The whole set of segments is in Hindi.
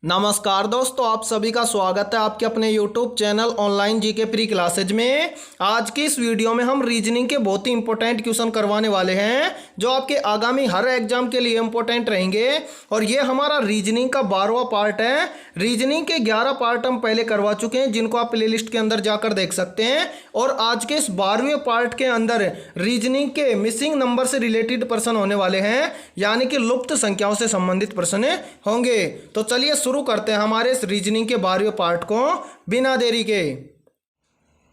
नमस्कार दोस्तों, आप सभी का स्वागत है आपके अपने YouTube channel online GK pre classes में। आज की इस वीडियो में हम रीजनिंग के बहुत ही इंपॉर्टेंट क्वेश्चन करवाने वाले हैं जो आपके आगामी हर एग्जाम के लिए इंपॉर्टेंट रहेंगे। और ये हमारा रीजनिंग का 12वां पार्ट है। रीजनिंग के 11 पार्ट हम पहले करवा चुके हैं जिनको आप प्लेलिस्ट के अंदर जाकर देख सकते हैं। और आज के इस 12वें पार्ट के अंदर रीजनिंग के मिसिंग नंबर से रिलेटेड प्रश्न होने वाले हैं, यानी कि लुप्त संख्याओं से संबंधित प्रश्न होंगे। तो चलिए शुरू करते हैं हमारे इस रीजनिंग के 12वें पार्ट को बिना देरी के।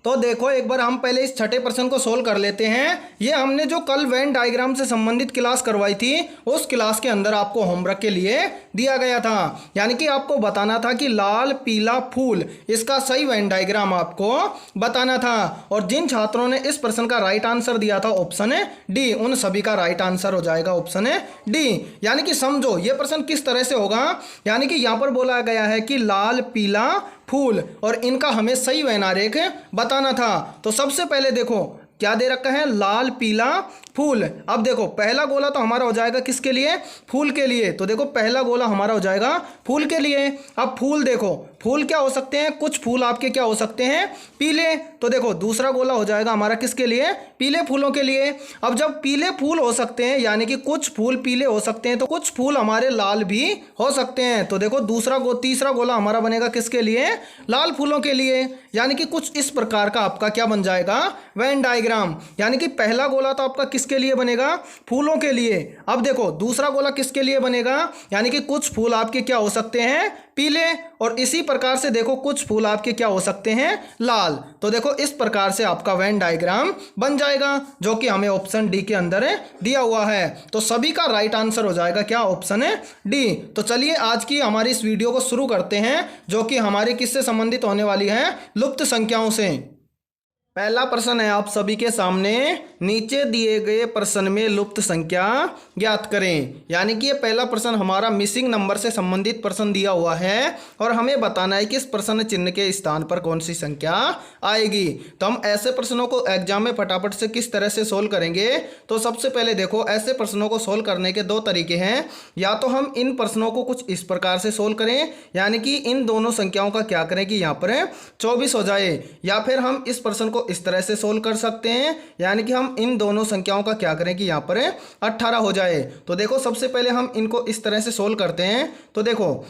तो देखो, एक बार हम पहले इस छठे प्रश्न को सोल्व कर लेते हैं। ये हमने जो कल वेन डायग्राम से संबंधित क्लास करवाई थी उस क्लास के अंदर आपको होमवर्क के लिए दिया गया था, यानी कि आपको बताना था कि लाल पीला फूल इसका सही वेन डायग्राम आपको बताना था। और जिन छात्रों ने इस प्रश्न का राइट आंसर दिया था ऑप्शन डी, उन सभी का राइट आंसर हो जाएगा ऑप्शन डी। यानी कि समझो ये प्रश्न किस तरह से होगा। यानी कि यहाँ पर बोला गया है कि लाल पीला फूल और इनका हमें सही वेन आरेख बताना था। तो सबसे पहले देखो क्या दे रखा है, लाल पीला फूल। अब देखो पहला गोला तो हमारा हो जाएगा किसके लिए, फूल के लिए। तो देखो पहला गोला हमारा हो जाएगा फूल के लिए। अब फूल देखो, फूल क्या हो सकते हैं, कुछ फूल आपके क्या हो सकते हैं, पीले। तो देखो दूसरा गोला हो जाएगा हमारा किसके लिए, पीले फूलों के लिए। अब जब पीले फूल हो सकते हैं यानी कि कुछ फूल पीले हो सकते हैं, तो कुछ फूल हमारे लाल भी हो सकते हैं। तो देखो तीसरा गोला हमारा बनेगा किसके लिए, लाल फूलों के लिए। यानी कि कुछ इस प्रकार का आपका क्या बन जाएगा, वेन डायग्राम। यानी कि पहला गोला तो आपका किसके लिए बनेगा, फूलों के लिए। अब देखो दूसरा गोला किसके लिए बनेगा, यानी कि कुछ फूल आपके क्या हो सकते हैं, पीले। और इसी प्रकार से देखो कुछ फूल आपके क्या हो सकते हैं, लाल। तो देखो इस प्रकार से आपका वेन डायग्राम बन जाएगा जो कि हमें ऑप्शन डी के अंदर दिया हुआ है। तो सभी का राइट आंसर हो जाएगा क्या, ऑप्शन डी। तो चलिए आज की हमारी इस वीडियो को शुरू करते हैं जो कि हमारे किससे संबंधित होने वाली है, लुप्त संख्याओं से। पहला प्रश्न है आप सभी के सामने, नीचे दिए गए प्रश्न में लुप्त संख्या ज्ञात करें। यानी कि ये पहला प्रश्न हमारा मिसिंग नंबर से संबंधित प्रश्न दिया हुआ है और हमें बताना है कि इस प्रश्न चिन्ह के स्थान पर कौन सी संख्या आएगी। तो हम ऐसे प्रश्नों को एग्जाम में फटाफट से किस तरह से सोल्व करेंगे। तो सबसे पहले देखो ऐसे प्रश्नों को सोल्व करने के दो तरीके हैं। या तो हम इन प्रश्नों को कुछ इस प्रकार से सोल्व करें, यानी कि इन दोनों संख्याओं का क्या करें कि यहाँ पर 24 हो जाए, या फिर हम इस प्रश्न को इस तरह से सोल्व कर सकते हैं, यानी कि हम इन दोनों संख्याओं का क्या करें कि यहाँ पर 18 हो जाए। तो देखो सबसे पहले हम इनको इस तरह से सोल्व करते हैं। तो देखो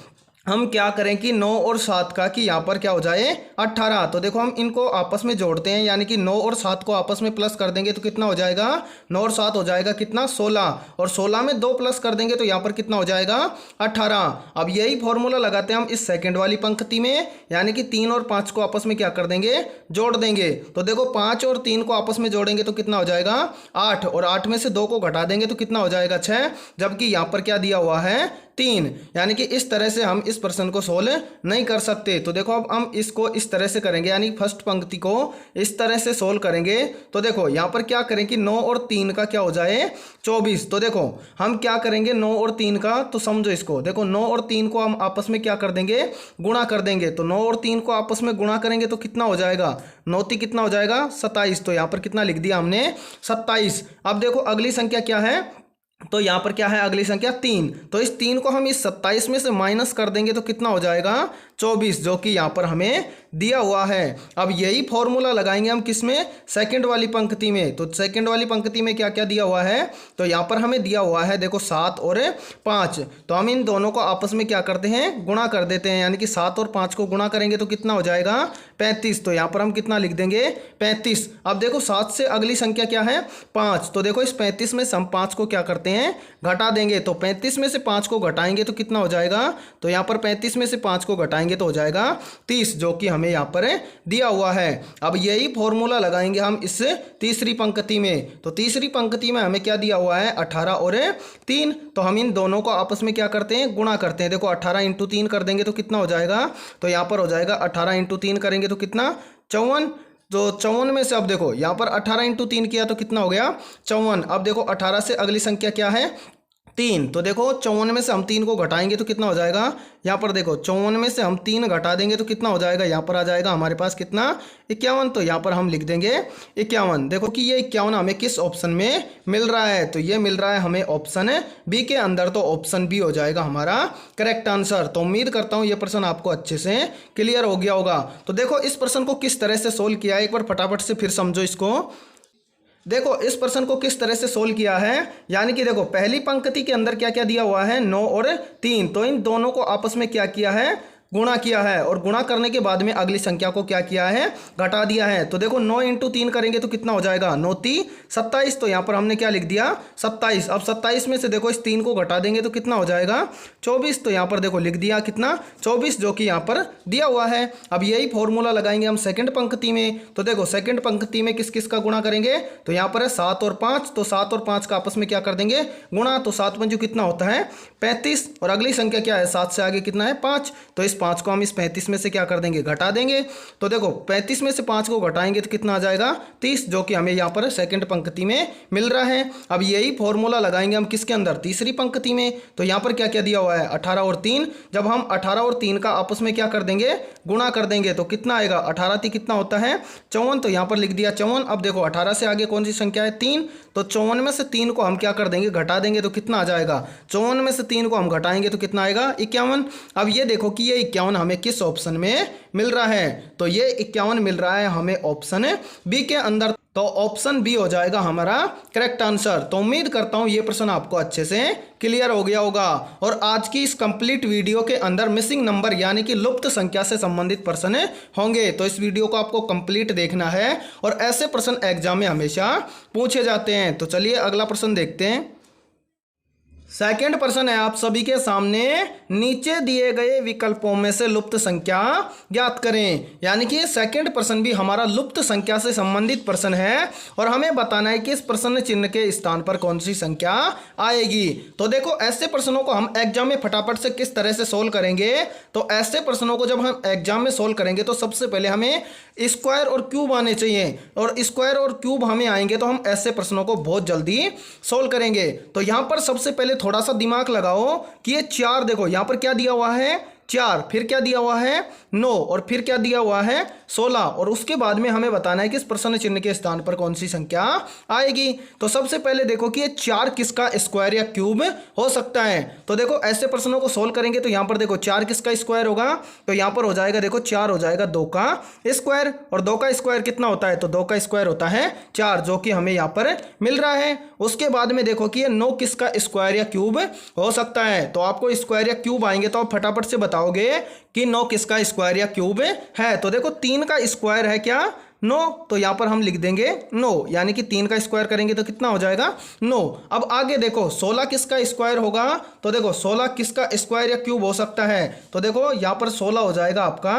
हम क्या करें कि 9 और 7 का कि यहाँ पर क्या हो जाए 18। तो देखो हम इनको आपस में जोड़ते हैं, यानी कि 9 और 7 को आपस में प्लस कर देंगे तो कितना हो जाएगा, 9 और 7 हो जाएगा कितना, 16। और 16 में 2 प्लस कर देंगे तो यहाँ पर कितना हो जाएगा 18। अब यही फॉर्मूला लगाते हैं हम इस सेकंड वाली पंक्ति में, यानी कि 3 और 5 को आपस में क्या कर देंगे, जोड़ देंगे। तो देखो 5 और 3 को आपस में जोड़ेंगे तो कितना हो जाएगा 8, और 8 में से 2 को घटा देंगे तो कितना हो जाएगा 6, जबकि यहाँ पर क्या दिया हुआ है 3। यानी कि इस तरह से हम इस प्रश्न को सोल्व नहीं कर सकते। तो देखो अब हम इसको इस तरह से करेंगे, यानी फर्स्ट पंक्ति को इस तरह से सोल्व करेंगे। तो देखो यहाँ पर क्या करें कि 9 और 3 का क्या हो जाए 24। तो देखो हम क्या करेंगे 9 और 3 का, तो समझो इसको, देखो 9 और 3 को हम आपस में क्या कर देंगे, गुणा कर देंगे। तो 9 और 3 को आपस में गुणा करेंगे तो कितना हो जाएगा, 9 3 कितना हो जाएगा 27। तो यहाँ पर कितना लिख दिया हमने 27। अब देखो अगली संख्या क्या है, तो यहाँ पर क्या है अगली संख्या 3। तो इस 3 को हम इस 27 में से माइनस कर देंगे तो कितना हो जाएगा 24, जो कि यहाँ पर हमें दिया हुआ है। अब यही फॉर्मूला लगाएंगे हम किसमें, सेकंड वाली पंक्ति में। तो सेकंड वाली पंक्ति में क्या क्या दिया हुआ है, तो यहाँ पर हमें दिया हुआ है देखो 7 और 5। तो हम इन दोनों को आपस में क्या करते हैं, गुणा कर देते हैं। यानी कि 7 और 5 को गुणा करेंगे तो कितना हो जाएगा 35। तो यहाँ पर हम कितना लिख देंगे 35। अब देखो 7 से अगली संख्या क्या है 5। तो देखो इस 35 में से हम 5 को क्या करते हैं, घटा देंगे। तो 35 में से 5 को घटाएंगे तो कितना हो जाएगा, तो यहाँ पर 35 में से 5 को घटाएंगे तो हो जाएगा 30, जो कि हमें यहाँ पर दिया हुआ है। अब यही फॉर्मूला लगाएंगे हम इस तीसरी पंक्ति में। तो तीसरी पंक्ति में हमें क्या दिया हुआ है 18 और 3। तो हम इन दोनों को आपस में क्या करते हैं, गुणा करते हैं। देखो 18 इंटू 3 कर देंगे तो कितना हो जाएगा, तो यहाँ पर हो जाएगा 18 इंटू 3 करेंगे तो कितना 54। तो 54 में से अब देखो यहाँ पर 18 इंटू 3 किया तो कितना हो गया 54। अब देखो 18 से अगली संख्या क्या है 3। तो देखो 54 में से हम 3 को घटाएंगे तो कितना हो जाएगा, यहाँ पर देखो 54 में से हम 3 घटा देंगे तो कितना हो जाएगा, यहाँ पर आ जाएगा हमारे पास कितना 51। तो यहाँ पर हम लिख देंगे 51। देखो कि ये 51 हमें किस ऑप्शन में मिल रहा है, तो ये मिल रहा है हमें ऑप्शन बी के अंदर। तो ऑप्शन बी हो जाएगा हमारा करेक्ट आंसर। तो उम्मीद करता हूँ ये प्रश्न आपको अच्छे से क्लियर हो गया होगा। तो देखो इस प्रश्न को किस तरह से सोल्व किया है, एक बार फटाफट से फिर समझो इसको। देखो इस प्रश्न को किस तरह से सोल्व किया है, यानी कि देखो पहली पंक्ति के अंदर क्या क्या दिया हुआ है, 9 और 3। तो इन दोनों को आपस में क्या किया है, गुणा किया है, और गुणा करने के बाद में अगली संख्या को क्या किया है, घटा दिया है। तो देखो 9 × 3 करेंगे तो कितना हो जाएगा, 9 3 27। तो यहाँ पर हमने क्या लिख दिया 27। अब 27 में से देखो इस 3 को घटा देंगे तो कितना हो जाएगा 24। तो यहाँ पर देखो लिख दिया कितना 24, जो कि यहाँ पर दिया हुआ है। अब यही फॉर्मूला लगाएंगे हम सेकंड पंक्ति में। तो देखो सेकंड पंक्ति में किस किस का गुणा करेंगे, तो यहाँ पर है 7 और 5। तो 7 और 5 का आपस में क्या कर देंगे, गुणा। तो 7 पंजू कितना होता है 35, और अगली संख्या क्या है 7 से आगे कितना है 5। तो इस 5 को हम इस 35 में से क्या कर देंगे, घटा देंगे। तो देखो 35 में से 5 को घटाएंगे तो कितना आ जाएगा 30, जो कि हमें यहाँ पर सेकंड पंक्ति में मिल रहा है। अब यही फॉर्मूला लगाएंगे हम किसके अंदर, तीसरी पंक्ति में। तो यहाँ पर क्या क्या दिया हुआ है 18 और 3। जब हम 18 और 3 का आपस में क्या कर देंगे, गुणा कर देंगे तो कितना आएगा 18 3 कितना होता है 54। तो यहाँ पर लिख दिया 54। अब देखो 18 से आगे कौन सी संख्या है 3। तो 54 में से 3 को हम क्या कर देंगे, घटा देंगे तो कितना आ जाएगा, 54 में से 3 को हम घटाएंगे तो कितना आएगा 51। अब ये देखो कि ये 51 हमें किस ऑप्शन में मिल रहा है, तो ये 51 मिल रहा है हमें ऑप्शन बी के अंदर। तो ऑप्शन बी हो जाएगा हमारा करेक्ट आंसर। तो उम्मीद करता हूं ये प्रश्न आपको अच्छे से क्लियर हो गया होगा। और आज की इस कंप्लीट वीडियो के अंदर मिसिंग नंबर यानी कि लुप्त संख्या से संबंधित प्रश्न होंगे। तो इस वीडियो को आपको कंप्लीट देखना है, और ऐसे प्रश्न एग्जाम में हमेशा पूछे जाते हैं। तो चलिए अगला प्रश्न देखते हैं। सेकंड प्रश्न है आप सभी के सामने, नीचे दिए गए विकल्पों में से लुप्त संख्या ज्ञात करें। यानी कि सेकंड प्रश्न भी हमारा लुप्त संख्या से संबंधित प्रश्न है, और हमें बताना है कि इस प्रश्न चिन्ह के स्थान पर कौन सी संख्या आएगी। तो देखो ऐसे प्रश्नों को हम एग्जाम में फटाफट से किस तरह से सोल्व करेंगे, तो ऐसे प्रश्नों को जब हम एग्जाम में सोल्व करेंगे तो सबसे पहले हमें स्क्वायर और क्यूब आने चाहिए, और स्क्वायर और क्यूब हमें आएंगे तो हम ऐसे प्रश्नों को बहुत जल्दी सोल्व करेंगे। तो यहाँ पर सबसे पहले थोड़ा सा दिमाग लगाओ कि ये 4, देखो यहां पर क्या दिया हुआ है 4, फिर क्या दिया हुआ है 9, और फिर क्या दिया हुआ है 16, और उसके बाद में हमें बताना है कि इस प्रश्न चिन्ह के स्थान पर कौन सी संख्या आएगी। तो सबसे पहले देखो कि ये 4 किसका स्क्वायर या क्यूब हो सकता है। तो देखो ऐसे प्रश्नों को सोल्व करेंगे तो यहां पर देखो 4 किसका स्क्वायर होगा, तो यहां पर हो जाएगा देखो 4 हो जाएगा 2 का स्क्वायर, और 2 का स्क्वायर कितना होता है, तो 2 का स्क्वायर होता है 4, जो कि हमें यहां पर मिल रहा है। उसके बाद में देखो कि ये 9 किसका स्क्वायर या क्यूब हो सकता है। तो आपको स्क्वायर या क्यूब आएंगे तो आप फटाफट से बताओगे कि 9 किसका स्क्वायर या क्यूब है। तो देखो 3 का स्क्वायर है क्या 9, तो यहां पर हम लिख देंगे 9, यानी कि 3 का स्क्वायर करेंगे तो कितना हो जाएगा 9। अब आगे देखो 16 किसका स्क्वायर होगा, तो देखो 16 किसका स्क्वायर या क्यूब हो सकता है। तो देखो यहां पर 16 हो जाएगा आपका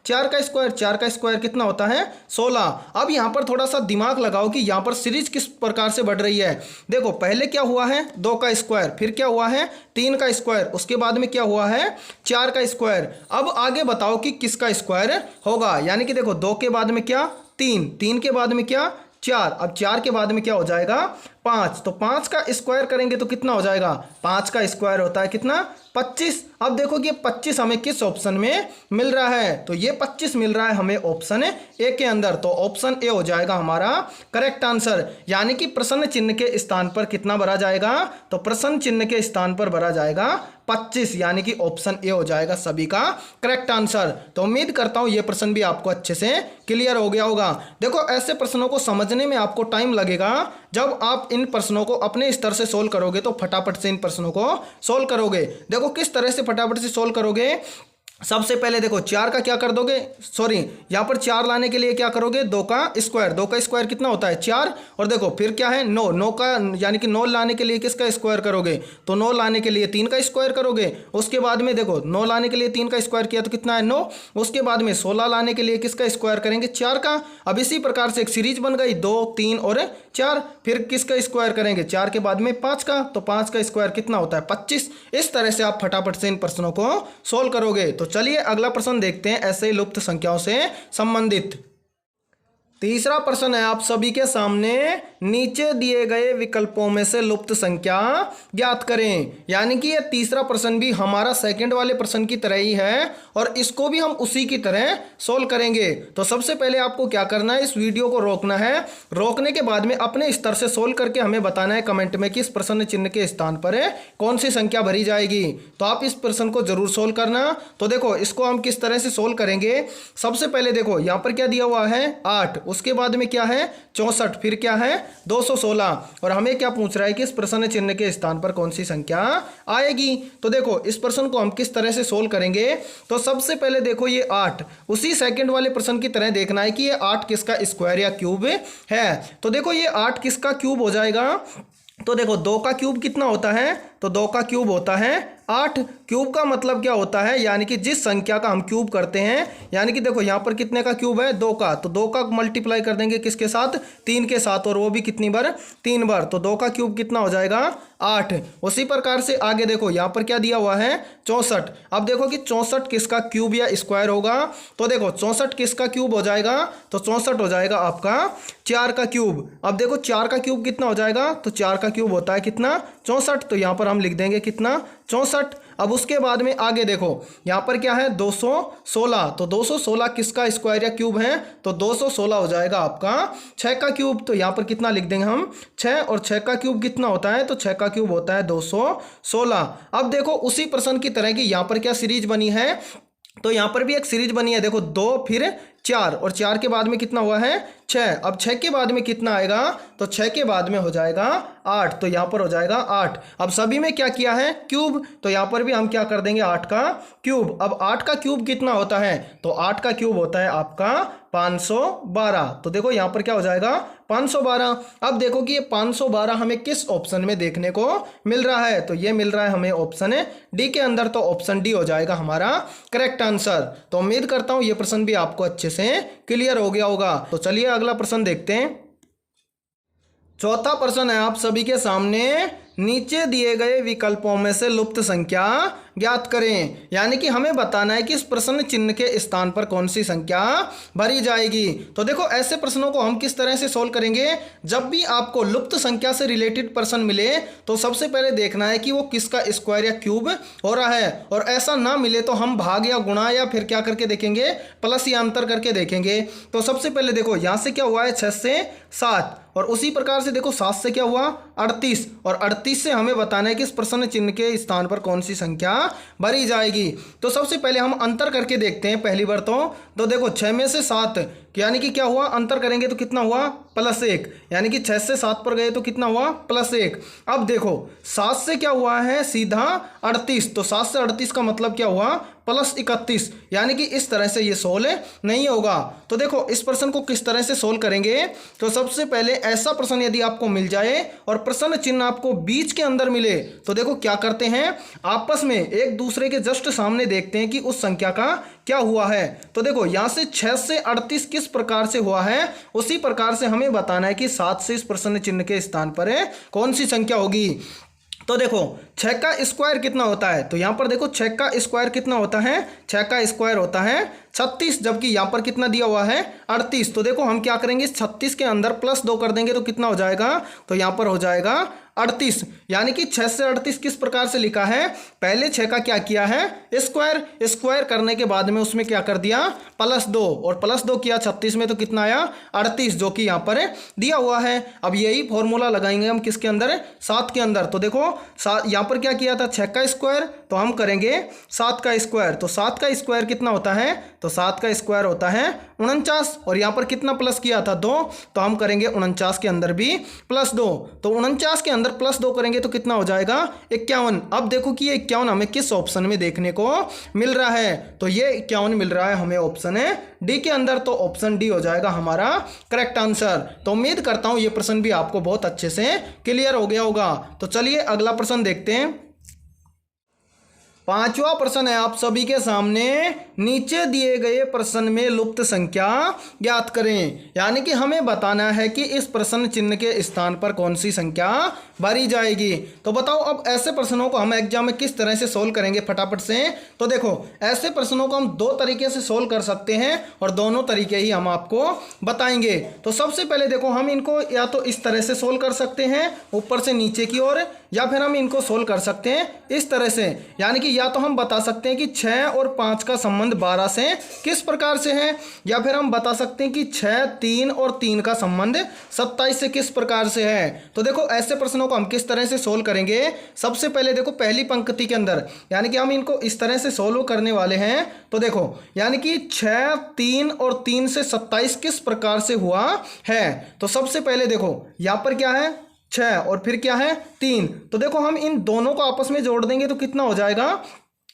4 का स्क्वायर, 4 का स्क्वायर कितना होता है 16। अब यहां पर थोड़ा सा दिमाग लगाओ कि यहां पर सीरीज किस प्रकार से बढ़ रही है। देखो पहले क्या हुआ है 2 का स्क्वायर, फिर क्या हुआ है 3 का स्क्वायर, उसके बाद में क्या हुआ है 4 का स्क्वायर। अब आगे बताओ कि किसका स्क्वायर होगा, यानी कि देखो 2 के बाद में क्या 3, 3 के बाद में क्या 4, अब 4 के बाद में क्या हो जाएगा 5। तो 5 का स्क्वायर करेंगे तो कितना हो जाएगा, 5 का स्क्वायर होता है कितना 25। अब देखो कि ये 25 हमें किस ऑप्शन में मिल रहा है, तो ये 25 मिल रहा है हमें ऑप्शन ए के अंदर। तो ऑप्शन ए हो जाएगा हमारा करेक्ट आंसर। यानी कि प्रश्न चिन्ह के स्थान पर कितना भरा जाएगा, तो प्रश्न चिन्ह के स्थान पर भरा जाएगा 25, यानी कि ऑप्शन ए हो जाएगा सभी का करेक्ट आंसर। तो उम्मीद करता हूं ये प्रश्न भी आपको अच्छे से क्लियर हो गया होगा। देखो ऐसे प्रश्नों को समझने में आपको टाइम लगेगा, जब आप इन प्रश्नों को अपने स्तर से सोल्व करोगे तो फटाफट से इन प्रश्नों को सोल्व करोगे। देखो किस तरह से फटाफट से सोल्व करोगे। सबसे पहले देखो 4 का क्या कर दोगे, सॉरी यहाँ पर 4 लाने के लिए क्या करोगे 2 का स्क्वायर, 2 का स्क्वायर कितना होता है 4, और देखो फिर क्या है 9, 9 का यानी कि 9 लाने के लिए किसका स्क्वायर करोगे, तो 9 लाने के लिए 3 का स्क्वायर करोगे। उसके बाद में देखो 9 लाने के लिए 3 का स्क्वायर किया तो कितना है 9। उसके बाद में 16 लाने के लिए किसका स्क्वायर करेंगे 4 का। अब इसी प्रकार से एक सीरीज बन गई 2 3 और 4, फिर किसका स्क्वायर करेंगे 4 के बाद में 5 का, तो 5 का स्क्वायर कितना होता है 25। इस तरह से आप फटाफट से इन प्रश्नों को सोल्व करोगे। तो चलिए अगला प्रश्न देखते हैं ऐसे ही लुप्त संख्याओं से संबंधित। तीसरा प्रश्न है आप सभी के सामने, नीचे दिए गए विकल्पों में से लुप्त संख्या ज्ञात करें। यानी कि ये तीसरा प्रश्न भी हमारा सेकंड वाले प्रश्न की तरह ही है और इसको भी हम उसी की तरह सोल्व करेंगे। तो सबसे पहले आपको क्या करना है, इस वीडियो को रोकना है। रोकने के बाद में अपने स्तर से सोल्व करके हमें बताना है कमेंट में कि इस प्रश्न चिन्ह के स्थान पर कौन सी संख्या भरी जाएगी। तो आप इस प्रश्न को जरूर सोल्व करना। तो देखो इसको हम किस तरह से सोल्व करेंगे। सबसे पहले देखो यहाँ पर क्या दिया हुआ है 8, उसके बाद में क्या है 64, फिर क्या है 216 और हमें क्या पूछ रहा है कि इस प्रश्न चिन्ह के स्थान पर कौन सी संख्या आएगी। तो देखो इस प्रश्न को हम किस तरह से सोल्व करेंगे। तो सबसे पहले देखो ये 8 उसी सेकंड वाले प्रश्न की तरह देखना है कि ये 8 किसका स्क्वायर या क्यूब है। तो देखो ये 8 किसका क्यूब हो जाएगा। तो देखो 2 का क्यूब कितना होता है, तो 2 का क्यूब होता है 8। क्यूब का मतलब क्या होता है, यानी कि जिस संख्या का हम क्यूब करते हैं, यानी कि देखो यहाँ पर कितने का क्यूब है 2 का, तो 2 का मल्टीप्लाई कर देंगे किसके साथ 3 के साथ, और वो भी कितनी बार 3 बार। तो 2 का क्यूब कितना हो जाएगा 8। उसी प्रकार से आगे देखो यहाँ पर क्या दिया हुआ है 64। अब देखो कि 64 किसका क्यूब या स्क्वायर होगा। तो देखो 64 किसका क्यूब हो जाएगा, तो 64 हो जाएगा आपका 4 का क्यूब। अब देखो 4 का क्यूब कितना हो जाएगा, तो 4 का क्यूब होता है कितना 64। तो यहाँ पर हम लिख देंगे कितना 64। अब उसके बाद में आगे देखो यहाँ पर क्या है 216। तो 216 किसका स्क्वायर या क्यूब है, तो 216 हो जाएगा आपका 6 का क्यूब। तो यहाँ पर कितना लिख देंगे हम 6, और 6 का क्यूब कितना होता है, तो 6 का क्यूब होता है 216। अब देखो उसी प्रश्न की तरह की यहाँ पर क्या सीरीज बनी है, तो यहाँ पर भी एक सीरीज बनी है। देखो 2 फिर 4 और 4 के बाद में कितना हुआ है 6। अब 6 के बाद में कितना आएगा, तो 6 के बाद में हो जाएगा 8। तो यहाँ पर हो जाएगा 8। अब सभी में क्या किया है क्यूब, तो यहाँ पर भी हम क्या कर देंगे 8 का क्यूब। अब 8 का क्यूब कितना होता है, तो 8 का क्यूब होता है आपका 512। तो देखो यहाँ पर क्या हो जाएगा 512। अब देखो कि ये 512 हमें किस ऑप्शन में देखने को मिल रहा है, तो ये मिल रहा है हमें ऑप्शन डी के अंदर। तो ऑप्शन डी हो जाएगा हमारा करेक्ट आंसर। तो उम्मीद करता हूँ ये प्रश्न भी आपको अच्छे से क्लियर हो गया होगा। तो चलिए अगला प्रश्न देखते हैं। चौथा प्रश्न है आप सभी के सामने, नीचे दिए गए विकल्पों में से लुप्त संख्या ज्ञात करें। यानी कि हमें बताना है कि इस प्रश्न चिन्ह के स्थान पर कौन सी संख्या भरी जाएगी। तो देखो ऐसे प्रश्नों को हम किस तरह से सोल्व करेंगे, जब भी आपको लुप्त संख्या से रिलेटेड प्रश्न मिले तो सबसे पहले देखना है कि वो किसका स्क्वायर या क्यूब हो रहा है, और ऐसा ना मिले तो हम भाग या गुणा या फिर क्या करके देखेंगे प्लस या अंतर करके देखेंगे। तो सबसे पहले देखो यहाँ से क्या हुआ है 6 से 7, और उसी प्रकार से देखो 7 से क्या हुआ 38, और 38 से हमें बताना है कि इस प्रश्न चिन्ह के स्थान पर कौन सी संख्या भरी जाएगी। तो सबसे पहले हम अंतर करके देखते हैं पहली बार। तो देखो 6 में से 7 यानी कि क्या हुआ, अंतर करेंगे तो कितना हुआ +1, यानी कि 6 से 7 पर गए तो कितना हुआ +1। अब देखो 7 से क्या हुआ है सीधा 38, तो 7 से 38 का मतलब क्या हुआ +31, यानी कि इस तरह से ये सोल्व नहीं होगा। तो देखो इस प्रश्न को किस तरह से सोल्व करेंगे। तो सबसे पहले ऐसा प्रश्न यदि आपको मिल जाए और प्रश्न चिन्ह आपको बीच के अंदर मिले, तो देखो क्या करते हैं आपस में एक दूसरे के जस्ट सामने देखते हैं कि उस संख्या का क्या हुआ है। तो देखो यहाँ से 6 से 38 किस प्रकार से हुआ है, उसी प्रकार से हमें बताना है कि 7 से इस प्रश्न चिन्ह के स्थान पर कौन सी संख्या होगी। तो देखो 6 का स्क्वायर कितना होता है, तो यहाँ पर देखो 6 का स्क्वायर कितना होता है, 6 का स्क्वायर होता है 36, जबकि यहाँ पर कितना दिया हुआ है 38। तो देखो हम क्या करेंगे 36 के अंदर +2 कर देंगे तो कितना हो जाएगा, तो यहाँ पर हो जाएगा 38। यानी कि 6 से 38 किस प्रकार से लिखा है, पहले 6 का क्या किया है स्क्वायर करने के बाद में उसमें क्या कर दिया +2, और +2 किया 36 में तो कितना आया 38, जो कि यहाँ पर दिया हुआ है। अब यही फॉर्मूला लगाएंगे हम किसके अंदर 7 के अंदर। तो देखो यहाँ पर क्या किया था 6 का स्क्वायर, तो हम करेंगे 7 का स्क्वायर। तो 7 का स्क्वायर कितना होता है, तो 7 का स्क्वायर होता है 49, और यहाँ पर कितना प्लस किया था 2, तो हम करेंगे 49 के अंदर भी +2। तो 49 के अंदर +2 करेंगे तो कितना हो जाएगा 51। अब देखो कि ये 51 हमें किस ऑप्शन में देखने को मिल रहा है, तो ये 51 मिल रहा है हमें ऑप्शन डी के अंदर। तो ऑप्शन डी हो जाएगा हमारा करेक्ट आंसर। तो उम्मीद करता हूँ ये प्रश्न भी आपको बहुत अच्छे से क्लियर हो गया होगा। तो चलिए अगला प्रश्न देखते हैं। पांचवा प्रश्न है आप सभी के सामने, नीचे दिए गए प्रश्न में लुप्त संख्या ज्ञात करें। यानी कि हमें बताना है कि इस प्रश्न चिन्ह के स्थान पर कौन सी संख्या भरी जाएगी। तो बताओ अब ऐसे प्रश्नों को हम एग्जाम में किस तरह से सोल्व करेंगे फटाफट से। तो देखो ऐसे प्रश्नों को हम दो तरीके से सोल्व कर सकते हैं और दोनों तरीके ही हम आपको बताएंगे। तो सबसे पहले देखो हम इनको या तो इस तरह से सोल्व कर सकते हैं ऊपर से नीचे की ओर, या फिर हम इनको सोल्व कर सकते हैं इस तरह से। यानी कि या तो हम बता सकते हैं कि 6 और 5 का संबंध 12 से किस प्रकार से है, या फिर हम बता सकते हैं कि 6, 3 और 3 का संबंध 27 से किस प्रकार से है। तो देखो ऐसे प्रश्नों को हम किस तरह से सोल्व करेंगे। सबसे पहले देखो पहली पंक्ति के अंदर यानी कि हम इनको इस तरह से सोल्व करने वाले हैं। तो देखो यानी कि 6, 3 और 3 से 27 किस प्रकार से हुआ है। तो सबसे पहले देखो यहाँ पर क्या है 6 और फिर क्या है 3। तो देखो हम इन दोनों को आपस में जोड़ देंगे तो कितना हो जाएगा,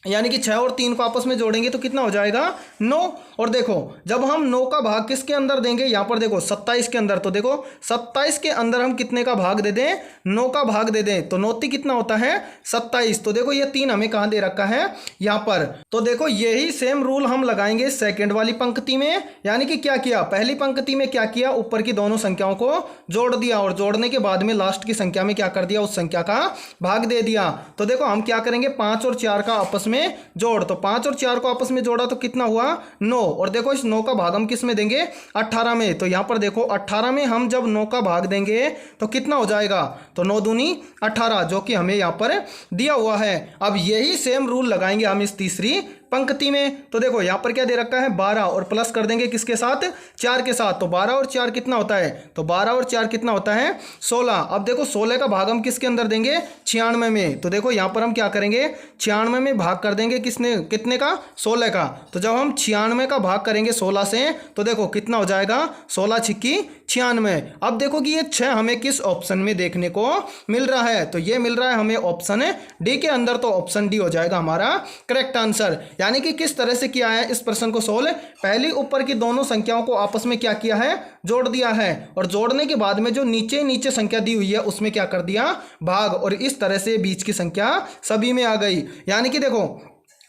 यानी कि 6 और 3 को आपस में जोड़ेंगे तो कितना हो जाएगा 9। और देखो जब हम 9 का भाग किसके अंदर देंगे, यहाँ पर देखो 27 के अंदर। तो देखो 27 के अंदर हम कितने का भाग दे दें, 9 का भाग दे दें तो 9 कितना होता है 27। तो देखो ये 3 हमें कहाँ दे रखा है यहाँ पर। तो देखो यही सेम रूल हम लगाएंगे सेकेंड वाली पंक्ति में। यानी कि क्या किया, पहली पंक्ति में क्या किया, ऊपर की दोनों संख्याओं को जोड़ दिया और जोड़ने के बाद में लास्ट की संख्या में क्या कर दिया, उस संख्या का भाग दे दिया। तो देखो हम क्या करेंगे 5 और 4 का आपस में जोड़। तो 5 और 4 को आपस में जोड़ा तो कितना हुआ 9। और देखो इस 9 का भाग हम किस में देंगे 18 में। तो यहां पर देखो 18 में हम जब 9 का भाग देंगे तो कितना हो जाएगा, तो 9 दूनी 18 जो कि हमें यहां पर दिया हुआ है। अब यही सेम रूल लगाएंगे हम इस तीसरी पंक्ति में। तो देखो यहां पर क्या दे रखा है 12 और प्लस कर देंगे किसके साथ 4 के साथ। तो 12 और 4 कितना होता है, तो 12 और 4 कितना होता है 16। अब देखो 16 का भाग हम किसके अंदर देंगे 96 में। तो देखो यहां पर हम क्या करेंगे 96 में भाग कर देंगे किसने, कितने का 16 का। तो जब हम 96 का भाग करेंगे 16 से तो देखो कितना हो जाएगा 16 छिक्की 96। अब देखो कि ये 6 हमें किस ऑप्शन में देखने को मिल रहा है, तो ये मिल रहा है हमें ऑप्शन डी के अंदर। तो ऑप्शन डी हो जाएगा हमारा करेक्ट आंसर। यानी कि किस तरह से किया है इस प्रश्न को सोल्व, पहली ऊपर की दोनों संख्याओं को आपस में क्या किया है जोड़ दिया है, और जोड़ने के बाद में जो नीचे नीचे संख्या दी हुई है उसमें क्या कर दिया भाग, और इस तरह से बीच की संख्या सभी में आ गई। यानी कि देखो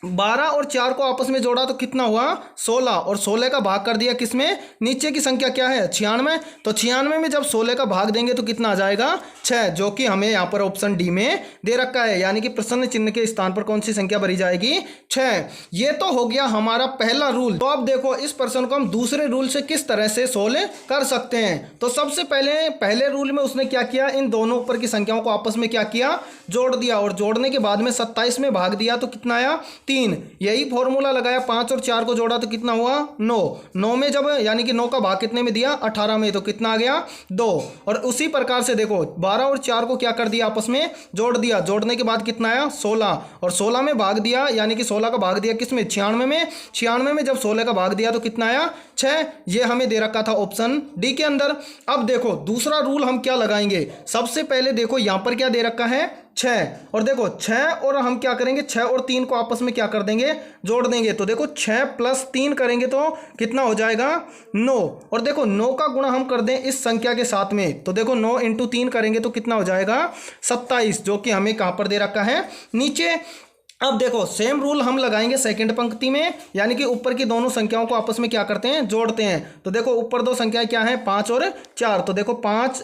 12 और 4 को आपस में जोड़ा तो कितना हुआ 16, और 16 का भाग कर दिया किसमें, नीचे की संख्या क्या है 96। तो 96 में जब 16 का भाग देंगे तो कितना आ जाएगा 6, जो कि हमें यहाँ पर ऑप्शन डी में दे रखा है। यानी कि प्रश्न चिन्ह के स्थान पर कौन सी संख्या भरी जाएगी 6। ये तो हो गया हमारा पहला रूल। तो अब देखो इस प्रश्न को हम दूसरे रूल से किस तरह से सोल्व कर सकते हैं। तो सबसे पहले रूल में उसने क्या किया, इन दोनों ऊपर की संख्याओं को आपस में क्या किया जोड़ दिया, और जोड़ने के बाद में 27 में भाग दिया तो कितना आया 3। यही फॉर्मूला लगाया 5 और 4 को जोड़ा तो कितना हुआ 9 में जब यानी कि 9 का भाग कितने में दिया 18 में, तो कितना आ गया 2। और उसी प्रकार से देखो 12 और 4 को क्या कर दिया आपस में जोड़ दिया, जोड़ने के बाद कितना आया 16, और 16 में भाग दिया यानी कि 16 का भाग दिया किसमें 96 में। 96 में जब 16 का भाग दिया तो कितना आया 6। ये हमें दे रखा था ऑप्शन डी के अंदर। अब देखो दूसरा रूल हम क्या लगाएंगे, सबसे पहले देखो यहां पर क्या दे रखा है 6, और देखो 6 और हम क्या करेंगे 6 और 3 को आपस में क्या कर देंगे जोड़ देंगे। तो देखो 6 + 3 करेंगे तो कितना हो जाएगा 9, और देखो 9 का गुणा हम कर दें इस संख्या के साथ में। तो देखो 9 × 3 करेंगे तो कितना हो जाएगा 27, जो कि हमें कहां पर दे रखा है नीचे। अब देखो सेम रूल हम लगाएंगे सेकंड पंक्ति में, यानी कि ऊपर की दोनों संख्याओं को आपस में क्या करते हैं जोड़ते हैं। तो देखो ऊपर दो संख्याएं क्या है 5 और 4। तो देखो 5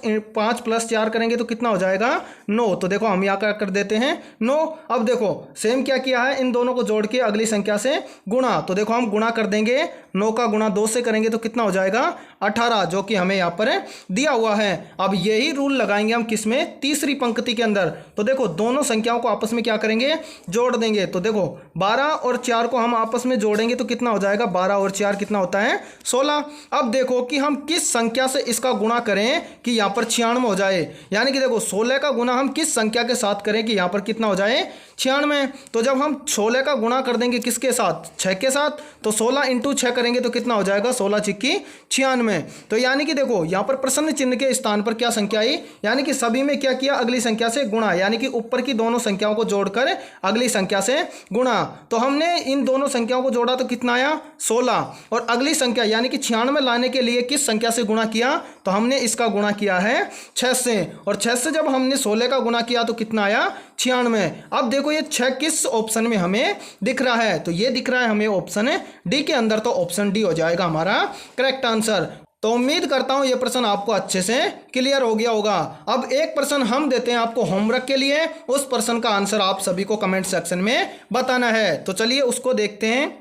+ 4 करेंगे तो कितना हो जाएगा 9। तो देखो हम यहाँ कर देते हैं 9। अब देखो सेम क्या किया है, इन दोनों को जोड़ के अगली संख्या से गुणा। तो देखो हम गुणा कर देंगे, 9 का गुणा 2 से करेंगे तो कितना हो जाएगा 18, जो कि हमें यहाँ पर दिया हुआ है। अब यही रूल लगाएंगे हम किसमें, तीसरी पंक्ति के अंदर। तो देखो दोनों संख्याओं को आपस में क्या करेंगे जोड़ देंगे। तो देखो 12 और 4 को हम आपस में जोड़ेंगे तो कितना हो जाएगा 12 और 4 कितना होता है 16। अब देखो कि हम किस संख्या से इसका गुणा करें कि यहां पर 96 हो जाए। यानी कि देखो 16 का गुणा हम किस संख्या के साथ करें कि यहां पर कितना हो जाए 96। तो जब हम 16 का गुणा कर देंगे किसके साथ 6 के साथ, तो 16 × 6 करेंगे तो कितना हो जाएगा 16 × 6 = 96। तो यानी कि देखो यहां पर प्रश्न चिन्ह के स्थान पर क्या संख्या आई, यानी कि सभी में क्या किया अगली संख्या से गुणा, यानी कि ऊपर की दोनों संख्याओं को जोड़कर अगली संख्या से गुणा। तो हमने इन दोनों संख्याओं को जोड़ा तो कितना आया 16। और अगली संख्या यानी कि 96 लाने के लिए किस संख्या से गुणा किया, तो हमने इसका गुणा किया है 6 से, और 6 से जब हमने 16 का गुणा किया तो कितना आया 96। अब देखो ये 6 किस ऑप्शन में हमें दिख रहा है, तो ये दिख रहा है हमें ऑप्शन डी के अंदर, तो ऑप्शन डी हो जाएगा हमारा करेक्ट आंसर। तो उम्मीद करता हूं ये प्रश्न आपको अच्छे से क्लियर हो गया होगा। अब एक प्रश्न हम देते हैं आपको होमवर्क के लिए, उस प्रश्न का आंसर आप सभी को कमेंट सेक्शन में बताना है। तो चलिए उसको देखते हैं।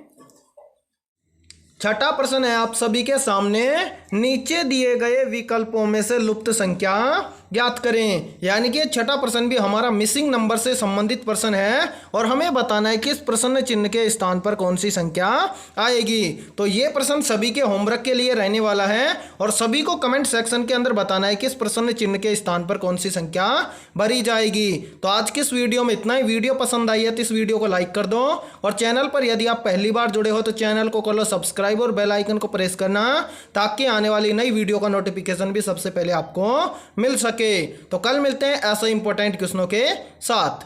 छठा प्रश्न है आप सभी के सामने, नीचे दिए गए विकल्पों में से लुप्त संख्या ज्ञात करें। यानी कि छठा प्रश्न भी हमारा मिसिंग नंबर से संबंधित प्रश्न है और हमें बताना है कि इस प्रश्न चिन्ह के स्थान पर कौन सी संख्या आएगी। तो ये प्रश्न सभी के होमवर्क के लिए रहने वाला है और सभी को कमेंट सेक्शन के अंदर बताना है कि इस प्रश्न चिन्ह के स्थान पर कौन सी संख्या भरी जाएगी। तो आज की इस वीडियो में इतना ही। वीडियो पसंद आई है तो इस वीडियो को लाइक कर दो और चैनल पर यदि आप पहली बार जुड़े हो तो चैनल को कर लो सब्सक्राइब और बेल आइकन को प्रेस करना, ताकि आने वाली नई वीडियो का नोटिफिकेशन भी सबसे पहले आपको मिल सके। तो कल मिलते हैं ऐसे इंपॉर्टेंट क्वेश्चनों के साथ।